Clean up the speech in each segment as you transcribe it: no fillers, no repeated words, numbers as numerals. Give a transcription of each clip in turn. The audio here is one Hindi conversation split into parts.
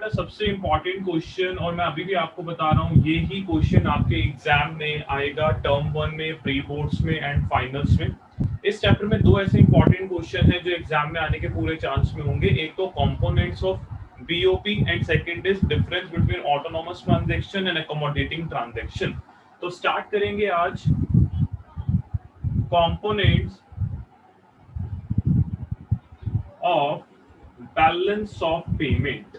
बेटा सबसे इम्पोर्टेंट क्वेश्चन, और मैं अभी भी आपको बता रहा हूँ ये ही क्वेश्चन आपके एग्जाम में आएगा, टर्म 1 में, प्री बोर्ड्स में एंड फाइनल्स में। इस चैप्टर में दो ऐसे इंपॉर्टेंट क्वेश्चन हैं जो एग्जाम में आने के पूरे चांस में होंगे। एक तो components of BOP and second is difference between autonomous transaction and accommodating transaction. तो स्टार्ट करेंगे आज components of balance of payment.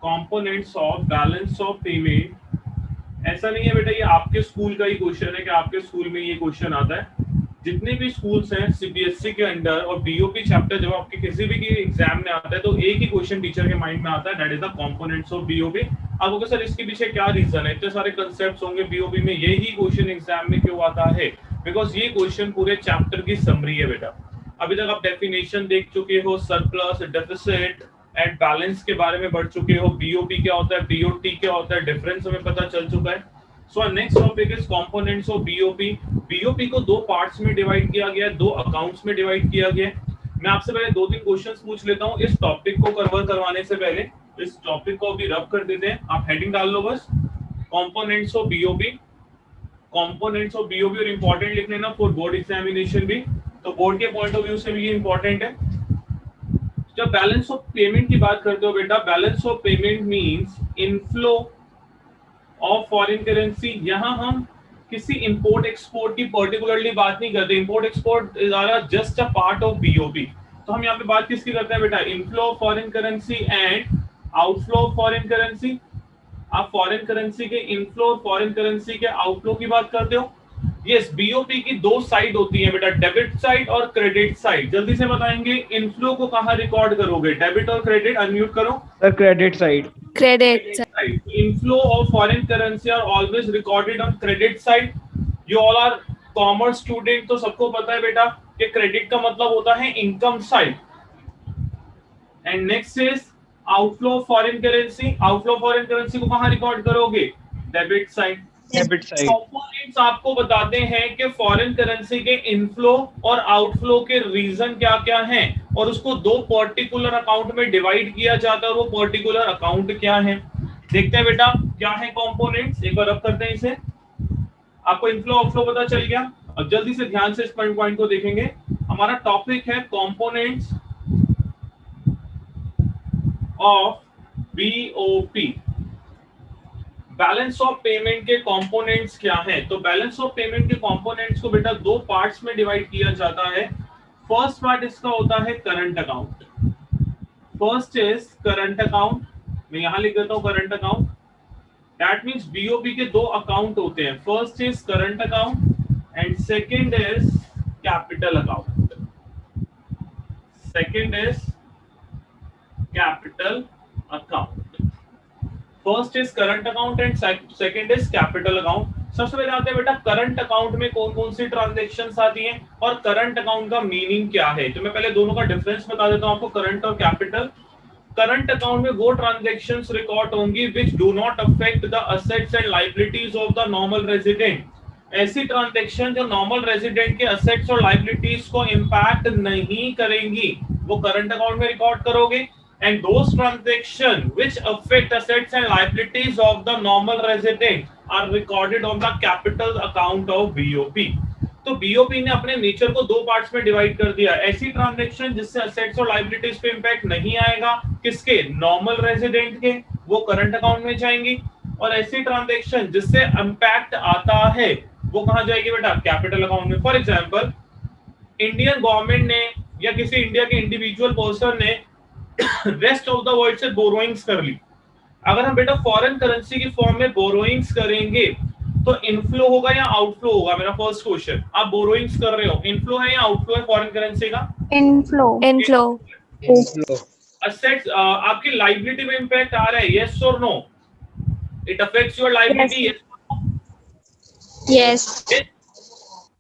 Components of balance of payment. ऐसा नहीं है बेटा ये आपके स्कूल का ही क्वेश्चन है कि आपके स्कूल में ये क्वेश्चन आता है। जितने भी स्कूल्स हैं सीबीएसई के अंडर और बीओपी चैप्टर जब आपके किसी भी एग्जाम में आता है तो एक ही क्वेश्चन टीचर के माइंड में आता है, that is the components of BOP. अब ओके सर इसके पीछे क्या रीजन है, इतने सारे कंसेप्ट्स होंगे बीओपी में, यही क्वेश्चन एग्जाम में क्यों आता है? बिकॉज ये क्वेश्चन पूरे चैप्टर की समरी है बेटा। अभी तक आप डेफिनेशन देख चुके हो, सरप्लस, डेफिसिट एंड बैलेंस के बारे में बढ़ चुके हो, बीओपी क्या होता है, बीओटी क्या होता है, डिफरेंस हमें पता चल चुका है। So next topic is components of BOP. BOP को दो पार्ट्स में डिवाइड किया गया है, दो अकाउंट्स में डिवाइड किया गया है। मैं आपसे पहले दो तीन क्वेश्चंस पूछ लेता हूं इस टॉपिक को कवर करवाने से पहले। इस टॉपिक को अभी रब कर देते हैं, आप हेडिंग डाल लो बस, components of BOP. Components of BOP और इंपॉर्टेंट लिख लेना फॉर बोर्ड एग्जामिनेशन भी, तो बोर्ड के पॉइंट ऑफ व्यू से भी ये इंपॉर्टेंट है। जब बैलेंस ऑफ पेमेंट की बात करते हो बेटा, balance of payment means inflow of foreign currency. यहां हम किसी इंपोर्ट एक्सपोर्ट की पर्टिकुलरली बात नहीं करते, import export is just a part of BOP. तो हम यहाँ पे बात किसकी करते हैं बेटा, inflow of foreign currency and outflow of foreign currency. आप फॉरेन करेंसी के इनफ्लो और फॉरेन करेंसी के आउटफ्लो की बात करते हो। यस, बीओपी की दो साइड होती है बेटा, डेबिट साइड और क्रेडिट साइड। जल्दी से बताएंगे इनफ्लो को कहां रिकॉर्ड करोगे, डेबिट और क्रेडिट? अनम्यूट करो sir, credit side. Credit. side. Inflow of foreign currency are always recorded on credit side. You all are commerce student, तो सबको पता है बेटा कि क्रेडिट का मतलब होता है income side. And next is outflow of foreign currency. Outflow foreign currency को कहां रिकॉर्ड करोगे, debit side. Debit side. Components आपको बताते हैं कि फॉरेन करेंसी के इनफ्लो और आउटफ्लो के रीजन क्या क्या हैं, और उसको दो पर्टिकुलर अकाउंट में डिवाइड किया जाता है, और वो पर्टिकुलर अकाउंट क्या है। देखते हैं बेटा क्या है कंपोनेंट्स, एक बार रब करते हैं इसे। आपको इनफ्लो आउटफ्लो पता चल गया। अब जल्दी से ध्यान से इस पॉइंट को देखेंगे। हमारा टॉपिक है components of BOP. Balance of payment के कंपोनेंट्स क्या हैं? तो बैलेंस ऑफ पेमेंट के कंपोनेंट्स को बेटा दो पार्ट्स में डिवाइड किया जाता है। फर्स्ट पार्ट इसका होता है current account. First is current account, मैं यहां लिख देता हूं current account. That means BOP के दो अकाउंट होते हैं, first is current account and second is capital account. Second is capital account. First is current account and second is capital account. सबसे पहले आते हैं बेटा करंट अकाउंट में कौन कौन सी ट्रांजैक्शंस आती हैं और करंट अकाउंट का मीनिंग क्या है। तो मैं पहले दोनों का डिफरेंस बता देता हूं आपको, करंट और कैपिटल। करंट अकाउंट में वो ट्रांजैक्शंस रिकॉर्ड होंगी which do not affect the assets and liabilities of the normal resident. ऐसी ट्रांजैक्शन जो नॉर्मल रेजिडेंट के असेट्स और लायबिलिटीज को इंपैक्ट नहीं करेंगी, वो करंट अकाउंट में रिकॉर्ड करोगे। And those transactions which affect assets and liabilities of the normal resident are recorded on the capital account of BOP. तो BOP ने अपने नेचर को दो पार्ट्स में डिवाइड कर दिया। ऐसी ट्रांजैक्शन जिससे असेट्स और लायबिलिटीज पे इंपैक्ट नहीं आएगा, किसके, नॉर्मल रेजिडेंट के, वो करंट अकाउंट में जाएंगी। और ऐसी ट्रांजैक्शन जिससे इंपैक्ट आता है वो कहां जाएगी बेटा, कैपिटल अकाउंट में। फॉर एग्जांपल इंडियन गवर्नमेंट ने या किसी इंडिया के इंडिविजुअल पर्सन ने रेस्ट ऑफ द वर्ल्ड से बोरोइंग्स कर ली। अगर हम बेटा फॉरेन करेंसी की फॉर्म में बोरोइंग्स करेंगे तो इनफ्लो होगा या आउटफ्लो होगा? मेरा फर्स्ट क्वेश्चन, आप बोरोइंग्स कर रहे हो, इनफ्लो है या आउटफ्लो है फॉरेन करेंसी का? Inflow. असेट्स आपकी लायबिलिटी में इंपैक्ट आ रहा है, यस और no? It affects your liability, Yes.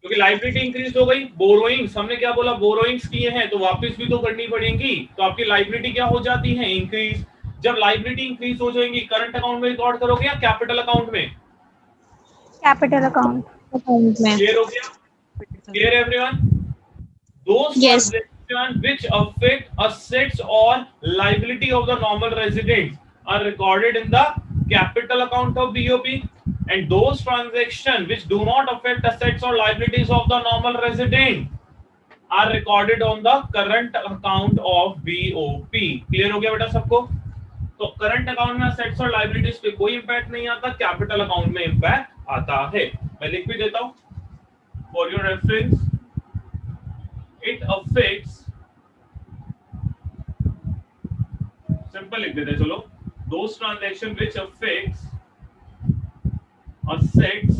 क्योंकि लायबिलिटी इंक्रीज हो गई। बोरोइंग्स, हमने क्या बोला, बोरोइंग्स किए हैं तो वापस भी तो करनी पड़ेगी, तो आपकी लायबिलिटी क्या हो जाती है, इंक्रीज। जब लायबिलिटी इंक्रीज हो जाएंगी करंट अकाउंट में रिकॉर्ड करोगे या कैपिटल अकाउंट में? Capital account में. क्लियर हो गया? Clear everyone? Those Yes. which affect assets or liability of the normal residents are recorded in the capital account of BOP, and those transactions which do not affect assets or liabilities of the normal resident are recorded on the current account of BOP. Clear हो गया बेटा सबको? तो करंट अकाउंट में असेट्स और लायबिलिटीज पे कोई इंपैक्ट नहीं आता, कैपिटल अकाउंट में इंपैक्ट आता है. मैं लिख भी देता हूं for your reference. It affects, simple लिख देते चलो, those transaction which affects assets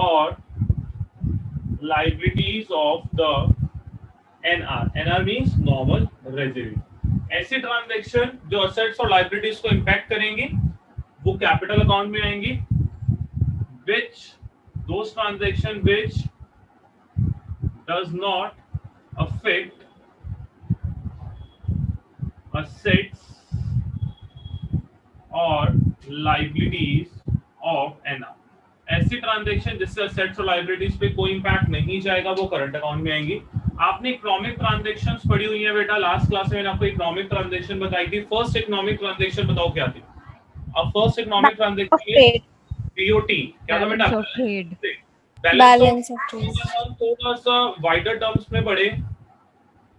or liabilities of the NR. NR means normal resident. ऐसी ट्रांजैक्शन जो असेट्स और लायबिलिटीज को इंपैक्ट करेंगी वो कैपिटल अकाउंट में आएंगी. which those transaction which does not affect assets or liabilities of NR. ऐसी ट्रांजैक्शन जिससे असेट्स और लायबिलिटीज पे कोई इंपैक्ट नहीं जाएगा वो करंट अकाउंट में आएंगी. आपने इकोनॉमिक ट्रांजैक्शंस पढ़ी हुई है बेटा. लास्ट क्लास में मैंने आपको इकोनॉमिक ट्रांजैक्शन बताई थी. फर्स्ट इकोनॉमिक ट्रांजैक्शन बताओ क्या थी? अब first economic transaction is BOT. क्या था बेटा? Balance of trade. थोड़ा सा वाइडर टर्म्स में पढ़े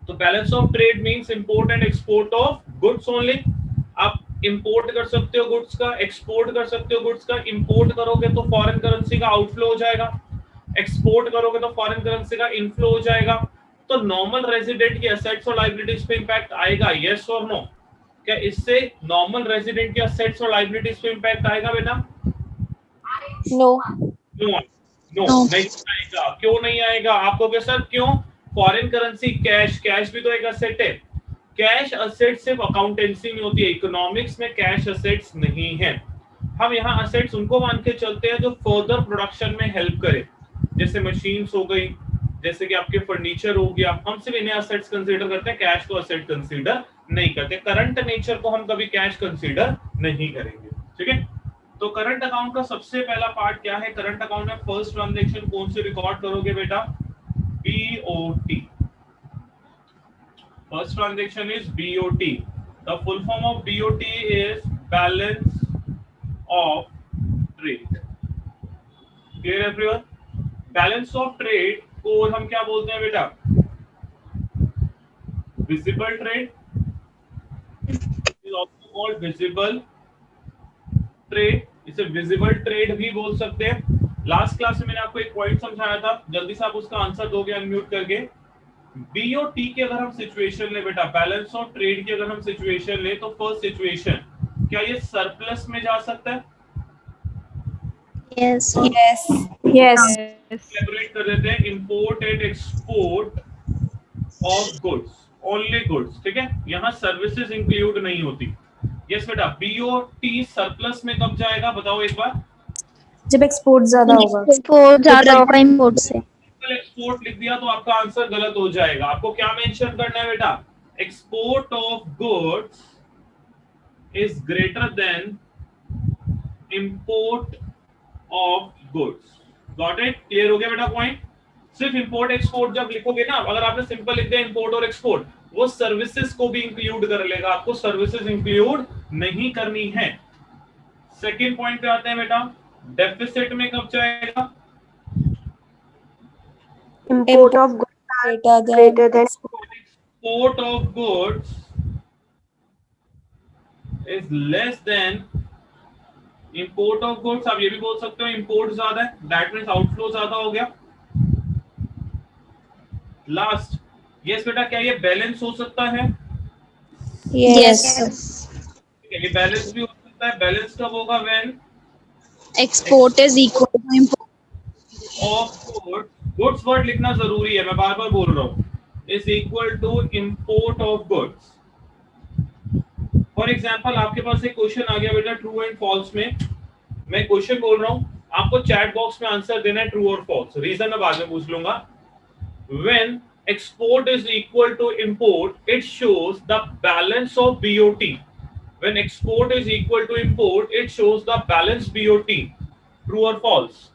तो balance of trade means import and export of goods only. आप इंपोर्ट कर सकते हो गुड्स का, एक्सपोर्ट कर सकते हो गुड्स का. इंपोर्ट करोगे तो फॉरेन करेंसी का आउटफ्लो हो जाएगा, एक्सपोर्ट करोगे तो फॉरेन करेंसी का इनफ्लो हो जाएगा. तो नॉर्मल रेजिडेंट की असेट्स और लायबिलिटीज पे इंपैक्ट आएगा, यस और नो? क्या इससे नॉर्मल रेजिडेंट की असेट्स और लायबिलिटीज पे इंपैक्ट आएगा बेटा? नो. नो नहीं आएगा. क्यों नहीं आएगा? आपको क्या सर क्यों? फॉरेन करेंसी कैश, कैश भी तो एक असेट है. कैश असेट सिर्फ अकाउंटेंसी में होती है, इकोनॉमिक्स में कैश असेट्स नहीं है. हम यहाँ असेट्स उनको मान के चलते हैं जो फर्दर प्रोडक्शन में हेल्प करे, जैसे मशीन्स हो गई, जैसे कि आपके फर्नीचर हो गया. हम सिर्फ इन्हें असेट्स कंसीडर करते हैं, कैश को असेट कंसीडर नहीं करते. करंट नेचर को हम कभी कैश कंसीडर नहीं करेंगे. ठीक है. तो करंट अकाउंट का सबसे पहला पार्ट क्या है? करंट अकाउंट में फर्स्ट ट्रांजैक्शन कौन से रिकॉर्ड करोगे बेटा? BOT. First transaction is BOT. The full form of BOT is balance of trade. Clear everyone? Balance of trade को हम क्या बोलते हैं बेटा? Visible trade. It is also called visible trade. इसे visible trade भी बोल सकते हैं. लास्ट क्लास में मैंने आपको एक पॉइंट समझाया था, जल्दी से आप उसका आंसर दोगे अनम्यूट करके. बीओटी की अगर हम सिचुएशन ले बेटा, बैलेंस ऑफ ट्रेड की अगर हम सिचुएशन ले, तो फर्स्ट सिचुएशन क्या ये सरप्लस में जा सकता है? यस. यस. यस. एलैबोरेट कर देते हैं. Import and export of goods, only goods. ठीक है. यहाँ सर्विसेज इंक्लूड नहीं होती. यस बेटा. बीओटी सरप्लस में कब जाएगा बताओ एक बार? जब एक्सपोर्ट ज्यादा होगा. एक्सपोर्ट ज्यादा होगा इंपोर्ट से. एक्सपोर्ट लिख दिया तो आपका आंसर गलत हो जाएगा. आपको क्या मेंशन करना है बेटा? Export of goods is greater than import of goods. Got it? Clear हो गया बेटा पॉइंट? सिर्फ इंपोर्ट एक्सपोर्ट जब लिखोगे ना, अगर आपने सिंपल लिख दिया इंपोर्ट और एक्सपोर्ट, वो सर्विसेज को भी इंक्लूड कर लेगा. आपको सर्विसेज इंक्लूड नहीं करनी है. सेकंड पॉइंट पे आते हैं बेटा. डेफिसिट में कब जाएगा? Import of goods greater than export of goods is less than import of goods. आप ये भी बोल सकते हो import ज्यादा है, that means outflow ज्यादा हो गया. लास्ट, यस बेटा, क्या ये बैलेंस हो सकता है? yes. ये बैलेंस भी हो सकता है. बैलेंस कब होगा? when Export is equal to import. of goods, goods word लिखना जरूरी है, मैं बार बार बोल रहा हूँ, is equal to import of goods. For example आपके पास एक क्वेश्चन आ गया बेटा ट्रू एंड फॉल्स में. मैं क्वेश्चन बोल रहा हूँ, आपको चैट बॉक्स में आंसर देना है ट्रू और फॉल्स. रीजन मैं बाद में पूछ लूंगा. When export is equal to import it shows the balance of BOT. When export is equal to import it shows the balance BOT. True और false?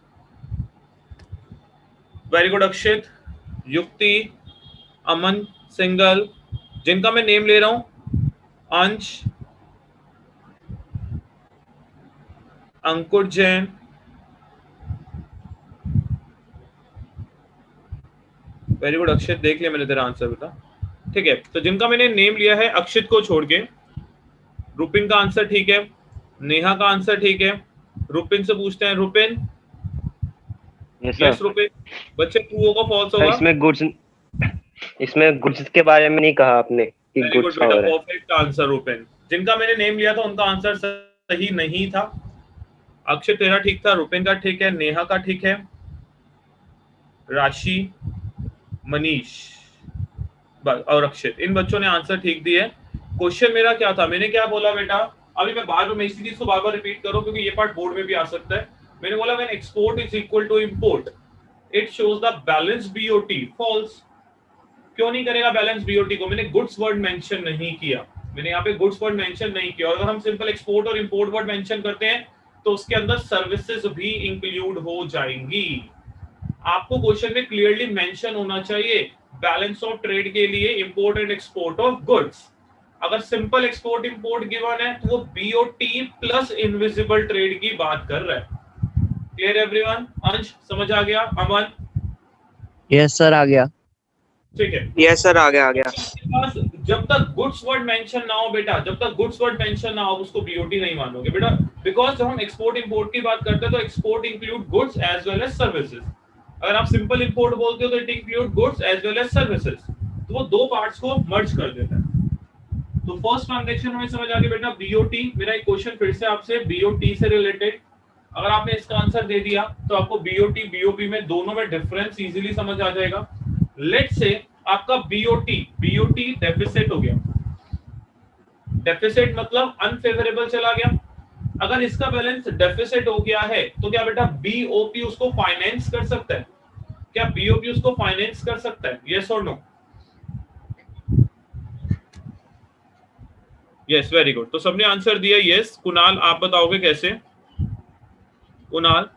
Very good Akshit, Yukti, Aman single, जिनका मैं नेम ले रहा हूं, अंश, अंकुर जैन, वेरी गुड अक्षित, देख लिया मैंने तेरा आंसर बेटा। ठीक है, तो जिनका मैंने नेम लिया है अक्षित को छोड़ के, रुपिन का आंसर ठीक है, नेहा का आंसर ठीक है, रुपिन से पूछते हैं, रुपिन। यस रुपिन, बच्चे ट्रू होगा फॉल्स होगा? इसमें गुड्स के बारे में नहीं कहा आपने कि वेरी गुड गुड्स बेटा, और है। Perfect answer Rupin. जिनका मैंने नेम लिया था उनका आंसर सही नहीं था। अक्षय तेरा ठीक था, रुपिन का ठीक है, नेहा का ठीक है, राशि, मनीष और अक्षित, इन बच्चों ने आंसर ठीक दिए। क्वेश्चन मेरा क्या था, मैंने क्या बोला बेटा, अभी मैं इसी चीज को बार बार रिपीट करूं क्योंकि ये पार्ट बोर्ड में भी आ सकता है। मैंने बोला when export is equal to import it shows the balance BOT, false. क्यों नहीं करेगा बैलेंस बीओटी को? मैंने गुड्स वर्ड मेंशन नहीं किया, मैंने यहाँ पे गुड्स वर्ड मेंशन नहीं किया। और अगर हम सिंपल एक्सपोर्ट और इंपोर्ट वर्ड मेंशन करते हैं तो उसके अंदर सर्विसेज भी इंक्लूड हो जाएंगी। आपको क्वेश्चन में क्लियरली मेंशन होना चाहिए बैलेंस ऑफ ट्रेड के लिए import and export of goods. अगर सिंपल एक्सपोर्ट इंपोर्ट गिवन है तो वो बीओटी प्लस इनविजिबल ट्रेड की बात कर रहा है। Clear everyone? अंश समझ आ गया? अमन? यस सर आ गया। ठीक है, यस सर आ गया। जब तक गुड्स वर्ड मेंशन ना हो बेटा, जब तक गुड्स वर्ड मेंशन ना हो उसको बीओटी नहीं मानोगे बेटा, बिकॉज जब हम एक्सपोर्ट इंपोर्ट की बात करते हैं तो export include goods as well as services. अगर आप सिंपल इंपोर्ट बोलते हो तो it include goods as well as services, तो वो दो पार्ट्स को मर्ज कर देता है। तो फर्स्ट ट्रांजैक्शन हमें समझ आ गया बेटा, बीओटी। मेरा एक क्वेश्चन फिर से आपसे बीओटी से रिलेटेड, अगर आपने इसका आंसर दे दिया तो आपको बीओटी बीओपी में दोनों में डिफरेंस इजीली समझ आ जाएगा। लेट्स से आपका बीओटी डेफिसिट हो गया, डेफिसिट मतलब अनफेवरेबल चला गया। अगर इसका बैलेंस डेफिसिट हो गया है तो क्या बेटा बीओपी उसको फाइनेंस कर सकता है? क्या बीओपी उसको फाइनेंस कर सकता है? यस और नो? Yes, very good. तो सबने आंसर दिया यस। कुणाल आप बताओगे कैसे? कुणाल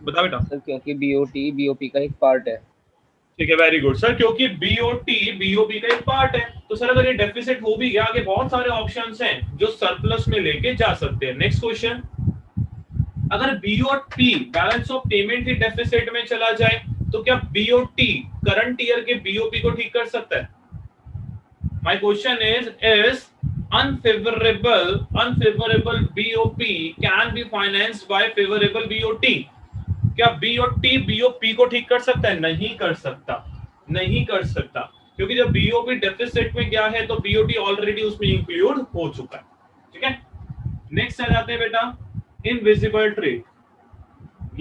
बता बेटा। सर क्योंकि बीओटी बीओपी का एक पार्ट है। ठीक है, वेरी गुड सर, क्योंकि बीओटी बीओपी का एक पार्ट है। तो सर अगर ये डेफिसिट हो भी गया, आगे बहुत सारे ऑप्शंस हैं जो सरप्लस में लेके जा सकते हैं। नेक्स्ट क्वेश्चन, अगर BOT balance of payment he deficit में चला जाए तो क्या बीओटी करंट ईयर के बीओपी को ठीक कर सकता है? My question is unfavorable BOP can be financed by favorable BOT। क्या BOT BOP को ठीक कर सकता है? नहीं कर सकता, नहीं कर सकता, क्योंकि जब BOP डेफिसिट में गया है तो BOT ऑलरेडी उसमें इंक्लूड हो चुका है। ठीक है, नेक्स्ट आ जाते हैं बेटा इनविजिबल ट्रेड।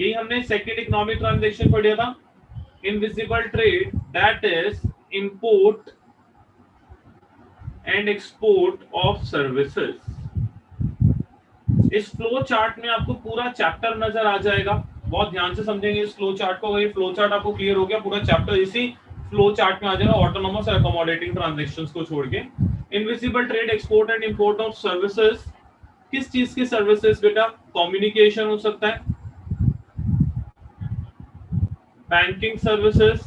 यही हमने सेकंड इकोनॉमिक ट्रांजैक्शन पढ़ा था। Invisible trade that is import and export of services. इस फ्लो चार्ट में आपको पूरा चैप्टर नजर आ जाएगा, बहुत ध्यान से समझेंगे इस फ्लो चार्ट को। ये फ्लो चार्ट आपको क्लियर हो गया, पूरा चैप्टर इसी फ्लो चार्ट में आ जाएगा, ऑटोनोमस और अकोमोडेटिंग ट्रांजैक्शंस को छोड़ के। Invisible trade, export and import of services. किस चीज की सर्विसेज बेटा? कम्युनिकेशन हो सकता है, बैंकिंग सर्विसेज।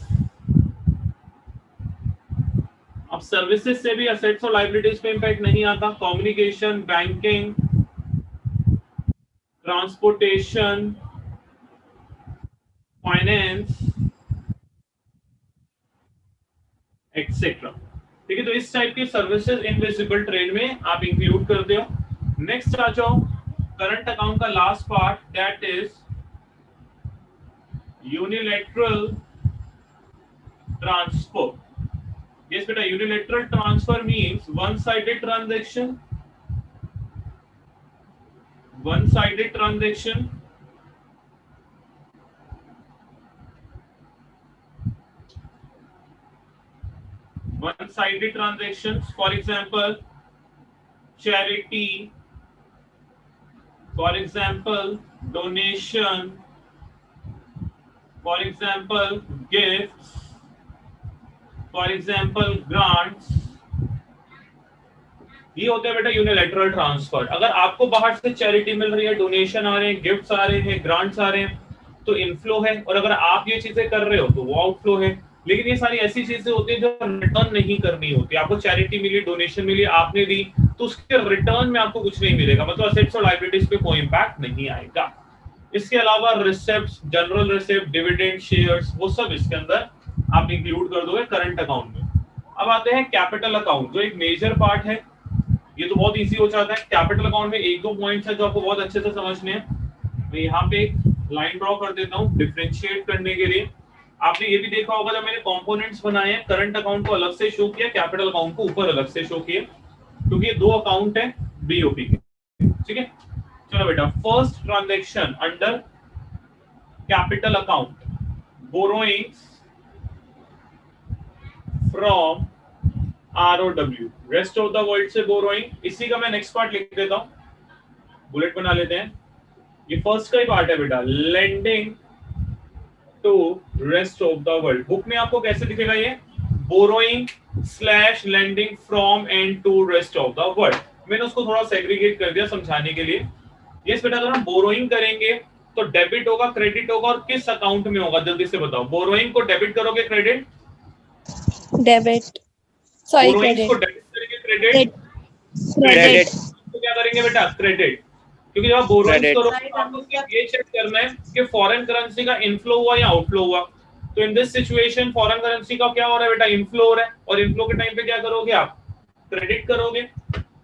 अब सर्विसेज से भी असेट्स और लायबिलिटीज पे इंपैक्ट नहीं आता। Communication, banking, transportation, finance etcetera. ठीक है, तो इस टाइप की सर्विसेज इनविजिबल ट्रेड में आप इंक्लूड करते हो। नेक्स्ट आ जाओ करंट अकाउंट का last part, that is unilateral transfer. Yes, beta. Unilateral transfer means one-sided transaction. One-sided transaction. One-sided transactions. For example, charity. For example, donation. For example, gifts. For example grants. ये होते हैं बेटा यूनिलैटरल ट्रांसफर। अगर आपको बाहर से चैरिटी मिल रही है, डोनेशन आ रहे हैं, गिफ्ट्स आ रहे हैं, ग्रांट्स आ रहे हैं, तो इनफ्लो है, और अगर आप ये चीजें कर रहे हो तो वो आउटफ्लो है। लेकिन ये सारी ऐसी चीजें होती हैं जो रिटर्न नहीं करनी होती। आपको चैरिटी मिली, डोनेशन मिली, आपने दी, तो उसके रिटर्न में आपको कुछ नहीं मिलेगा, मतलब असेट्स और लायबिलिटीज पे कोई इंपैक्ट नहीं आएगा। इसके अलावा receipts, general receipt, dividend, shares, वो सब इसके अंदर आप इंक्लूड कर दोगे करंट अकाउंट में। अब आते हैं कैपिटल अकाउंट, जो एक मेजर पार्ट है। ये तो बहुत इजी हो जाता है। कैपिटल अकाउंट में एक दो पॉइंट्स है जो आपको बहुत अच्छे से समझने हैं। मैं यहाँ पे लाइन ड्रॉ कर देता हूँ डिफरेंशिएट करने के लिए। आपने ये भी देखा होगा जब मैंने कंपोनेंट्स बनाए हैं, करंट अकाउंट को अलग से शो किया, कैपिटल अकाउंट को ऊपर अलग से शो किया, क्योंकि ये दो अकाउंट है बीओपी के। ठीक है, चलो बेटा, first transaction under capital account, borrowings from ROW, rest of the world से बोरोइंग। इसी का मैं नेक्स्ट पार्ट लिख देता हूं, बुलेट बना लेते हैं। ये फर्स्ट का ही पार्ट है बेटा, lending to rest of the world. Book में आपको कैसे दिखेगा ये, borrowing slash lending from and to rest of the world. मैंने उसको थोड़ा सेग्रीगेट कर दिया समझाने के लिए। यस बेटा, अगर हम बोरोइंग करेंगे तो डेबिट होगा, क्रेडिट होगा, और किस अकाउंट में होगा जल्दी से बताओ। बोरोइंग को डेबिट करोगे, क्रेडिट? डेबिट, सॉरी बोरोइंग्स को क्रेडिट, डेबिट करेंगे, क्रेडिट? क्रेडिट, तो क्या करेंगे बेटा, क्रेडिट। क्योंकि जब आप बोरोइंग्स Credit. करोगे तो आपको सिर्फ ये चेक करना है कि फॉरेन करेंसी का इनफ्लो हुआ या आउटफ्लो हुआ। तो in this situation foreign currency का क्या हो रहा है बेटा, इनफ्लो हो रहा है, और इनफ्लो के टाइम पे क्या करोगे आप, क्रेडिट करोगे।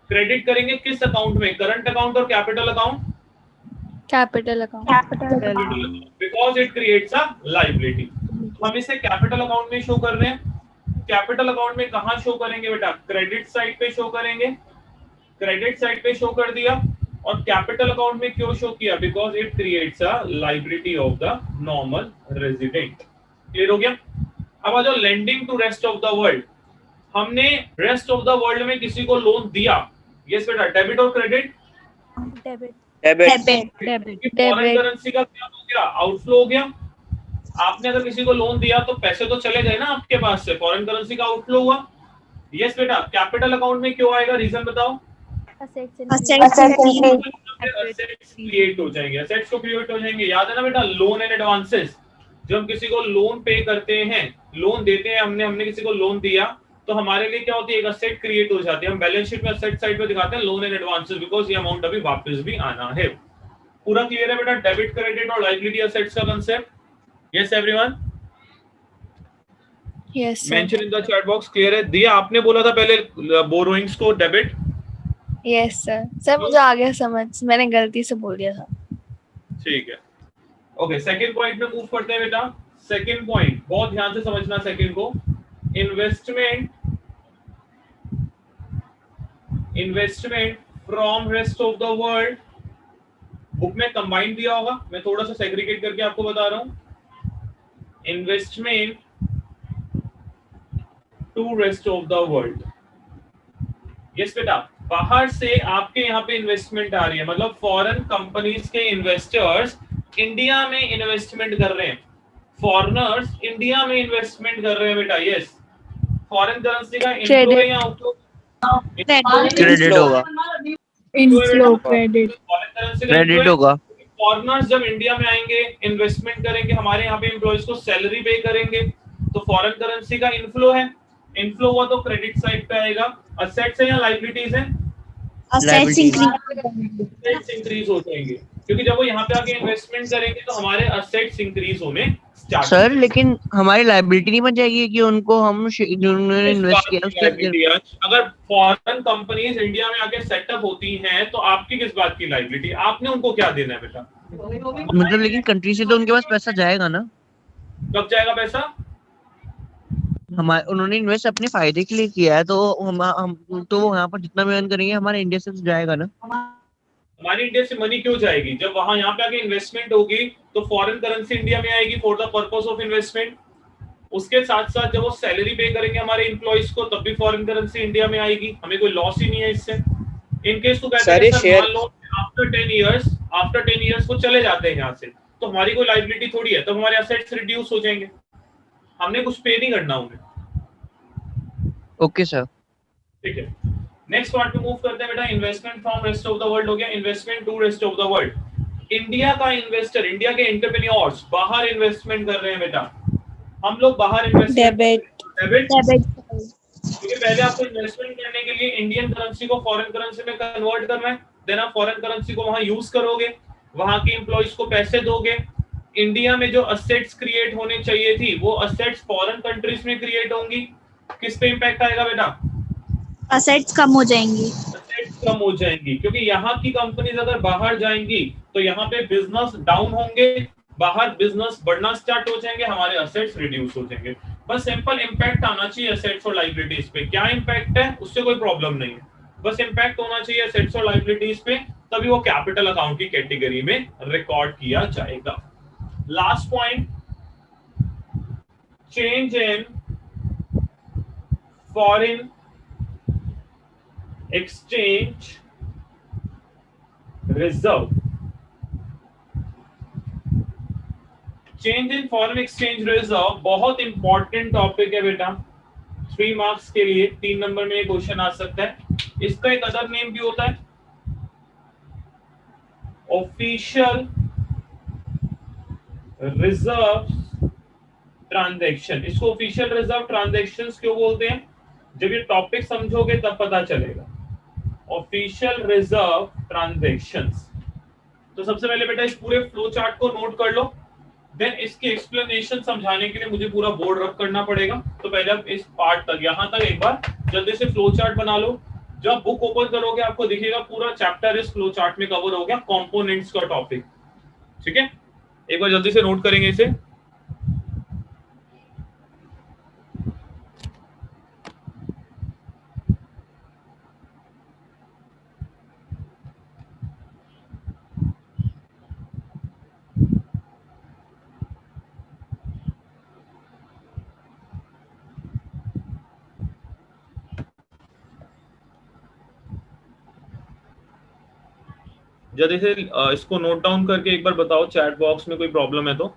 क्रेडिट करेंगे किस अकाउंट में, करंट अकाउंट और capital account? Capital account, because it creates a liability. हम इसे कैपिटल अकाउंट में शो कर रहे हैं। कैपिटल अकाउंट में कहां शो करेंगे बेटा, क्रेडिट साइड पे शो करेंगे। क्रेडिट साइड पे शो कर दिया। और कैपिटल अकाउंट में क्यों शो किया, because it creates a liability of the normal resident. Clear हो गया? अब आ जाओ lending to rest of the world. हमने रेस्ट ऑफ द वर्ल्ड में किसी को लोन दिया, यस बेटा, डेबिट और credit? Debit, debit, foreign currency का क्या हो गया, आउटफ्लो हो गया। आपने अगर किसी को लोन दिया तो पैसे तो चले गए ना आपके पास से, फॉरेन करेंसी का आउटफ्लो हुआ। यस बेटा, कैपिटल अकाउंट में क्यों आएगा, रीजन बताओ? असेट्स क्रिएट हो जाएंगे, असेट्स को क्रिएट हो जाएंगे। याद है ना बेटा, लोन एंड एडवांसेस। जब हम किसी को लोन पे करते हैं, लोन देते हैं, हमने किसी को लोन दिया, तो हमारे लिए क्या होती है, एक असेट क्रिएट हो जाती है। हम बैलेंस शीट में असेट साइड पे दिखाते हैं लोन एंड एडवांसेस, बिकॉज ये अमाउंट अभी वापस भी आना है। पूरा क्लियर है बेटा, डेबिट, क्रेडिट और लायबिलिटी असेट्स का concept? Yes everyone, yes sir, mention in the chat box. Clear है? दिया आपने बोला था पहले बोरोइंग्स को डेबिट। यस सर, सर मुझे आ गया समझ, मैंने गलती से बोल दिया था। ठीक है, ओके, सेकंड पॉइंट में मूव करते हैं बेटा। सेकंड पॉइंट बहुत ध्यान से समझना सेकंड को, investment from rest of the world. Book में कंबाइन दिया होगा, मैं थोड़ा सा सेग्रीगेट करके आपको बता रहा हूं। Investment to rest of the world. Yes बेटा, बाहर से आपके यहाँ पे इन्वेस्टमेंट आ रही है, मतलब फॉरेन कंपनीज के इन्वेस्टर्स इंडिया में इन्वेस्टमेंट कर रहे हैं, फॉरेनर्स इंडिया में इन्वेस्टमेंट कर रहे हैं बेटा। यस, फॉरेन करेंसी का इनफ्लो है या आउटफ्लो? क्रेडिट होगा, इनफ्लो, क्रेडिट, फॉरेन करेंसी का क्रेडिट होगा। फॉरेनर्स जब इंडिया में आएंगे, इन्वेस्टमेंट करेंगे, हमारे यहाँ पे एम्प्लॉइज को सैलरी पे करेंगे, तो फॉरेन करेंसी का इनफ्लो है। इनफ्लो हुआ तो क्रेडिट साइड पे आएगा। असेट्स है या लायबिलिटीज है? असेट्स असेट्स इंक्रीज हो जाएंगे, क्योंकि जब वो यहाँ पे आके इन्वेस्टमेंट करेंगे तो हमारे असेट्स इंक्रीज होने स्टार्ट। सर लेकिन हमारी लायबिलिटी नहीं बच जाएगी कि उनको हम जिन्होंने इन्वेस्ट किया उसके। अगर फॉरेन कंपनीज इंडिया में आके सेटअप होती हैं तो आपकी किस बात की लायबिलिटी, आपने उनको क्या देना है बेटा? मतलब लेकिन कंट्री से तो उनके पास पैसा जाएगा ना। कब जाएगा पैसा? हमारे उन्होंने इन्वेस्ट अपने फायदे के लिए किया है, तो हम तो वो यहाँ पर जितना भी अर्न करेंगे हमारे इंडिया से तो जाएगा ना। हमारी इंडिया से मनी क्यों जाएगी? जब वहां यहाँ पे आके इन्वेस्टमेंट होगी तो फॉरेन करेंसी इंडिया में आएगी for the purpose of investment. उसके साथ साथ जब वो सैलरी पे करेंगे हमारे एम्प्लॉइज को, तब भी फॉरेन करेंसी इंडिया में आएगी, हमें कोई लॉस ही नहीं है इससे। इनकेस तो कहते हैं सर मान लो आफ्टर 10 इयर्स वो चले जाते हैं यहाँ से, तो हमारी कोई लायबिलिटी थोड़ी है, तब हमारे असेट्स रिड्यूस हो जाएंगे, हमने कुछ पे नहीं करना उन्हें। ओके सर, ठीक है, नेक्स्ट पार्ट पे मूव करते हैं बेटा। Investment from rest of the world हो गया, investment to rest of the world. India का इन्वेस्टर, इंडिया के एंटरप्रेन्योर्स बाहर इन्वेस्टमेंट कर रहे हैं बेटा, हम लोग बाहर इन्वेस्टमेंट, डेबिट डेबिट, डेबिट क्योंकि पहले आपको इन्वेस्टमेंट करने के लिए इंडियन करेंसी को फॉरेन करेंसी में कन्वर्ट करना है, देन आप फॉरेन करेंसी को वहां यूज करोगे, वहां के एम्प्लॉइज को पैसे दोगे, इंडिया में जो असेट्स क्रिएट होने चाहिए थी वो असेट्स फॉरेन कंट्रीज में क्रिएट होंगी, किस पे इम्पैक्ट आएगा बेटा? असेट्स कम हो जाएंगी, असेट्स कम हो जाएंगी, क्योंकि यहाँ की कंपनीज अगर बाहर जाएंगी तो यहाँ पे बिजनेस डाउन होंगे, बाहर बिजनेस बढ़ना स्टार्ट हो जाएंगे, हमारे असेट्स रिड्यूस हो जाएंगे। बस सिंपल इम्पैक्ट आना चाहिए असेट्स और लायबिलिटीज पे। क्या इम्पैक्ट है उससे कोई प्रॉब्लम नहीं है, बस इम्पैक्ट होना चाहिए असेट्स और लायबिलिटीज पे, तभी वो कैपिटल अकाउंट की कैटेगरी में रिकॉर्ड किया जाएगा। Last point, change in foreign exchange reserve. Change in foreign exchange reserve बहुत इंपॉर्टेंट टॉपिक है बेटा, 3 मार्क्स के लिए 3 नंबर में क्वेश्चन आ सकता है। इसका एक अदर नेम भी होता है ऑफिशियल रिजर्व ट्रांजैक्शन। इसको ऑफिशियल रिजर्व ट्रांजैक्शंस क्यों बोलते हैं, जब ये टॉपिक समझोगे तब पता चलेगा। Official reserve transactions. तो सबसे पहले बेटा इस पूरे फ्लो चार्ट को नोट कर लो, देन इसकी एक्सप्लेनेशन समझाने के लिए मुझे पूरा बोर्ड रख करना पड़ेगा। तो पहले आप इस पार्ट तक, यहां तक एक बार जल्दी से फ्लो चार्ट बना लो। जब बुक ओपन करोगे आपको दिखेगा पूरा चैप्टर इस फ्लो चार्ट में कवर हो गया, कंपोनेंट्स का टॉपिक। ठीक है, एक बार जल्दी से नोट करेंगे इसे। जल्दी से इसको नोट डाउन करके एक बार बताओ चैट बॉक्स में कोई प्रॉब्लम है तो।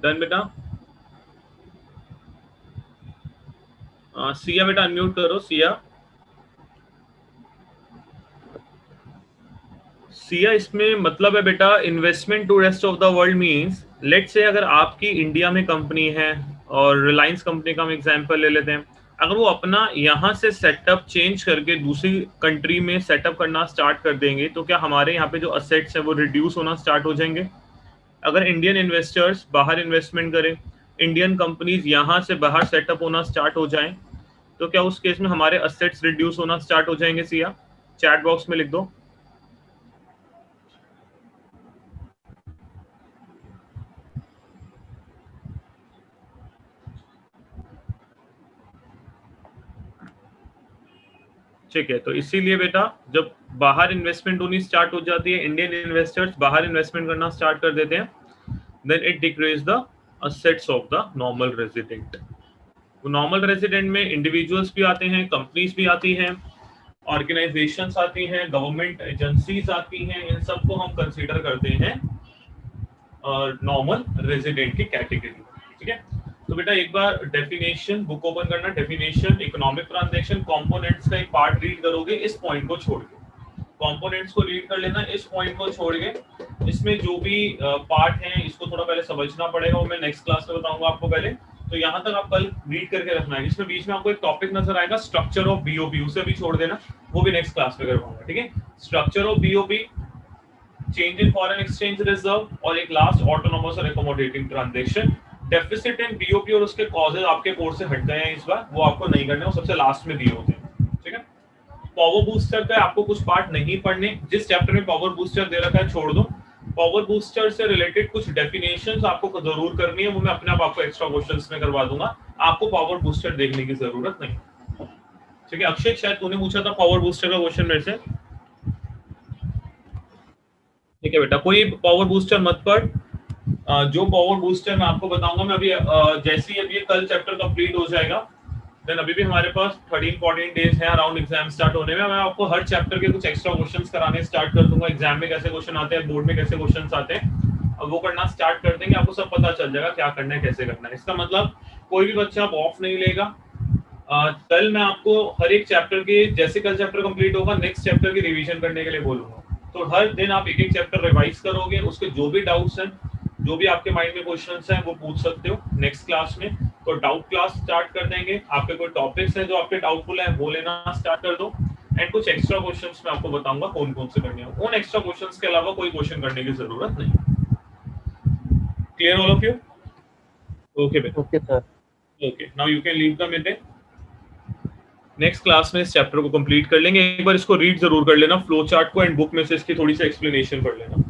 डन बेटा। सिया बेटा अनम्यूट करो। सिया, सिया इसमें मतलब है बेटा investment to rest of the world means, let's say अगर आपकी इंडिया में कंपनी है और रिलायंस कंपनी का हम एग्जांपल ले लेते हैं, अगर वो अपना यहाँ से सेटअप चेंज करके दूसरी कंट्री में सेटअप करना स्टार्ट कर देंगे तो क्या हमारे यहाँ पे जो असेट्स है वो रिड्यूस होना स्टार्ट हो जाएंगे? अगर इंडियन इन्वेस्टर्स बाहर इन्वेस्टमेंट करें, इंडियन कंपनीज यहाँ से बाहर सेटअप होना स्टार्ट हो जाएं, तो क्या उस केस में हमारे असेट्स रिड्यूस होना स्टार्ट हो जाएंगे? सिया चैट बॉक्स में लिख दो। ठीक है, तो इसीलिए बेटा जब बाहर इन्वेस्टमेंट होनी स्टार्ट हो जाती है, इंडियन इन्वेस्टर्स बाहर इन्वेस्टमेंट करना स्टार्ट कर देते हैं, then it decrease the assets of the normal resident. Normal resident में इंडिविजुअल्स भी आते हैं, कंपनीज भी आती हैं, ऑर्गेनाइजेशंस आती हैं, गवर्नमेंट एजेंसीज आती हैं, इन सबको हम कंसीडर करते हैं नॉर्मल रेजिडेंट की कैटेगरी। ठीक है, तो बेटा एक बार डेफिनेशन बुक ओपन करना, डेफिनेशन इकोनॉमिक ट्रांजैक्शन कंपोनेंट्स का एक पार्ट रीड करोगे, इस पॉइंट को छोड़ के कंपोनेंट्स को रीड कर लेना, इस पॉइंट को छोड़ के। इसमें जो भी पार्ट है इसको थोड़ा पहले समझना पड़ेगा, वो मैं नेक्स्ट क्लास में बताऊंगा आपको। पहले तो यहाँ तक आप कल रीड करके रखना है। इसमें बीच में आपको एक टॉपिक नजर आएगा स्ट्रक्चर ऑफ बीओबी, उसे भी छोड़ देना, वो भी नेक्स्ट क्लास में करवाऊंगा, ठीक है। Structure of BOB, change in foreign exchange reserve, और एक लास्ट ऑटोनोमस और accommodating transaction. Deficit in BOP और उसके कॉजेज आपके कोर्स से हट गए हैं इस बार, वो आपको नहीं करने, वो सबसे लास्ट में दिए होते हैं, ठीक है। पावर बूस्टर का आपको कुछ पार्ट नहीं पढ़ने, जिस चैप्टर में पावर बूस्टर दे रखा है छोड़ दो। पावर बूस्टर से रिलेटेड कुछ डेफिनेशंस आपको जरूर करनी है, वो मैं अपने आप आपको एक्स्ट्रा क्वेश्चंस में करवा दूंगा, आपको पावर बूस्टर देखने की जरूरत नहीं, ठीक है। अक्षय शायद तूने पूछा था पावर बूस्टर का क्वेश्चन मेरे से, ठीक है बेटा। कोई पावर बूस्टर मत पढ़, जो पावर बूस्टर मैं आपको बताऊंगा, मैं अभी जैसे ही अभी कल चैप्टर कंप्लीट हो जाएगा, देन अभी भी हमारे पास 13-14 डेज हैं अराउंड एग्जाम स्टार्ट होने में, मैं आपको हर चैप्टर के कुछ एक्स्ट्रा क्वेश्चंस कराने स्टार्ट कर दूंगा। एग्जाम में कैसे क्वेश्चन आते हैं, बोर्ड में कैसे क्वेश्चंस आते हैं, अब वो करना स्टार्ट कर देंगे, आपको सब पता चल जाएगा क्या करना है, कैसे करना है। इसका मतलब कोई भी बच्चा ऑफ नहीं लेगा। कल मैं आपको हर एक चैप्टर के, जैसे कल चैप्टर कंप्लीट होगा, नेक्स्ट चैप्टर की रिवीजन करने के लिए बोलूंगा, तो हर दिन आप एक एक चैप्टर रिवाइज करोगे, उसके जो भी डाउट्स हैं, जो भी आपके माइंड में क्वेश्चंस हैं, वो पूछ सकते हो नेक्स्ट क्लास में। तो डाउट क्लास स्टार्ट कर देंगे, आपके कोई टॉपिक्स हैं जो आपके डाउटफुल हैं वो लेना स्टार्ट कर दो, एंड कुछ एक्स्ट्रा क्वेश्चंस मैं आपको बताऊंगा कौन कौन से करने हैं। उन एक्स्ट्रा क्वेश्चंस के अलावा कोई क्वेश्चन करने की जरूरत नहीं। Clear all of you? Okay बेटा, okay sir. Okay, now you can leave the meeting. Next class में इस चैप्टर को कंप्लीट कर लेंगे। एक बार इसको रीड जरूर कर लेना, फ्लो चार्ट को, एंड बुक में से इसकी थोड़ी सी एक्सप्लेनेशन कर लेना।